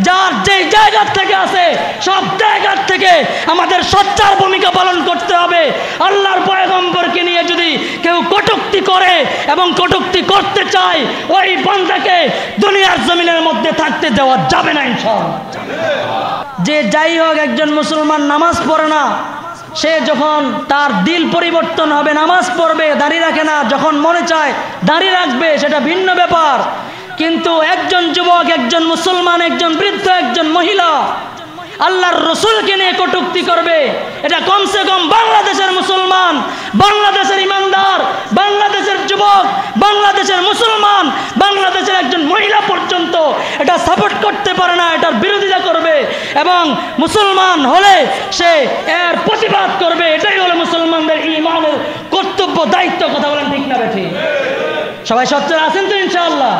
যার যেই জায়গা থেকে আছে সব জায়গা থেকে আমাদের সোচ্চার ভূমিকা পালন করতে হবে। আল্লাহর পয়গম্বরকে নিয়ে যদি কেউ কটূক্তি করে এবং কটূক্তি করতে চায়, ওই বান্দাকে দুনিয়ার জমিনের মধ্যে থাকতে দেওয়া যাবে না ইনশাআল্লাহ। যে যাই হোক একজন মুসলমান নামাজ পড়ে না, সে যখন তার দিল পরিবর্তন হবে নামাজ পড়বে, দাড়ি রাখে না, যখন মনে চায় দাড়ি রাখবে, সেটা ভিন্ন ব্যাপার। কিন্তু একজন যুবক, একজন মুসলমান, একজন বৃদ্ধ, একজন মহিলা আল্লাহর রসুলকে নিয়ে কটূক্তি করবে, এটা কমসে কম বাংলাদেশের মুসলমান, বাংলাদেশের ইমানদার, বাংলাদেশের যুবক, বাংলাদেশের মুসলমান, বাংলাদেশের একজন মহিলা পর্যন্ত এটা সাপোর্ট করতে পারে না, এটার বিরোধিতা করবে এবং মুসলমান হলে সে এর প্রতিবাদ করবে। এটাই হলো মুসলমানদের ঈমানের কর্তব্য, দায়িত্ব। কথা বলেন ঠিক না বেঠিক? সবাই সোচ্চার আছেন তো ইনশাআল্লাহ?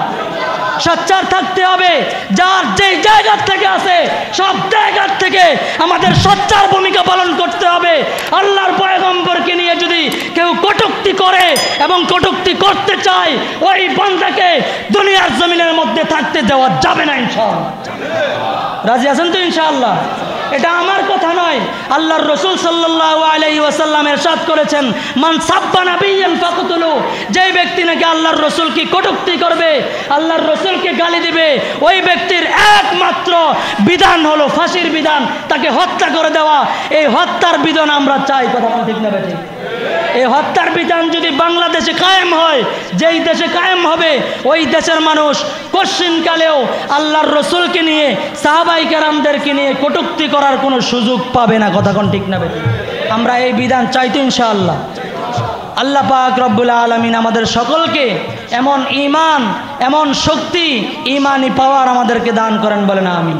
সোচ্চার থাকতে হবে। যার যেই জায়গা থেকে আছে সব জায়গা থেকে আমাদের সোচ্চার ভূমিকা পালন করতে হবে। আল্লাহর পয়গম্বরকে নিয়ে যদি কেউ কটূক্তি করে এবং কটূক্তি করতে চায়, ওই বান্দাকে দুনিয়ার জমিনের মধ্যে থাকতে দেওয়া যাবে না ইনশাআল্লাহ। রাজি আছেন তো ইনশাআল্লাহ? এটা আমার কথা নয়, আল্লাহর রসুল সাল্লাল্লাহু আলাইহি ওয়াসাল্লাম ইরশাদ করেছেন, মান সাব্বা নাবিয়্যান ফাকতুলু, যেই ব্যক্তি নাকি আল্লাহর রসুলকে কটূক্তি করবে, আল্লাহর রসুলকে গালি দিবে, ওই ব্যক্তির একমাত্র বিধান হলো ফাঁসির বিধান, তাকে হত্যা করে দেওয়া। এই হত্যার বিধান আমরা চাই। কথা বলেন ঠিক না বেঠিক? এই হত্যার বিধান যদি বাংলাদেশে কায়েম হয়, যেই দেশে কায়েম হবে, ওই দেশের মানুষ কোশ্চিনকালেও আল্লাহর রসুলকে নিয়ে, সাহাবাই কেরামদেরকে নিয়ে কটূক্তি করার কোনো সুযোগ পাবে না। কথা কোন ঠিক না বেঠিক? আমরা এই বিধান চাইতো ইনশাআল্লাহ। আল্লাহ পাক রব্বুল আলামিন আমাদের সকলকে এমন ঈমান, এমন শক্তি, ঈমানি পাওয়ার আমাদেরকে দান করেন, বলেন আমিন।